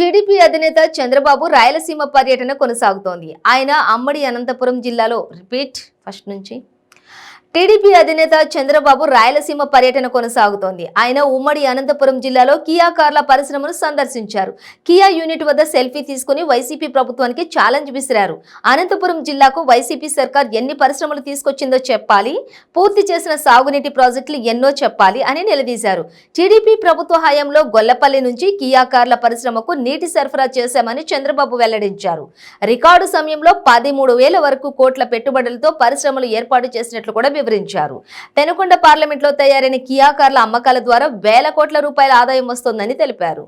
TDP అధినేత చంద్రబాబు రాయలసీమ పర్యటన కొనసాగుతోంది. ఆయన అమ్మడి అనంతపురం జిల్లాలో టీడీపీ అధినేత చంద్రబాబు రాయలసీమ పర్యటన కొనసాగుతోంది. ఆయన ఉమ్మడి అనంతపురం జిల్లాలో కియా కార్ల పరిశ్రమను సందర్శించారు. కియా యూనిట్ వద్ద సెల్ఫీ తీసుకుని వైసీపీ ప్రభుత్వానికి ఛాలెంజ్ విసిరారు. అనంతపురం జిల్లాకు వైసీపీ సర్కార్ ఎన్ని పరిశ్రమలు తీసుకొచ్చిందో చెప్పాలి, పూర్తి చేసిన సాగునీటి ప్రాజెక్టులు ఎన్నో చెప్పాలి అని నిలదీశారు. టీడీపీ ప్రభుత్వ హయాంలో గొల్లపల్లి నుంచి కియా కార్ల పరిశ్రమకు నీటి సరఫరా చేశామని చంద్రబాబు వెల్లడించారు. రికార్డు సమయంలో 13,000 వరకు కోట్ల పెట్టుబడులతో పరిశ్రమలు ఏర్పాటు చేసినట్లు కూడా వివరించారు. పెనుకొండ పార్లమెంట్లో తయారైన కియా కార్ల అమ్మకాల ద్వారా వేల కోట్ల రూపాయల ఆదాయం వస్తోందని తెలిపారు.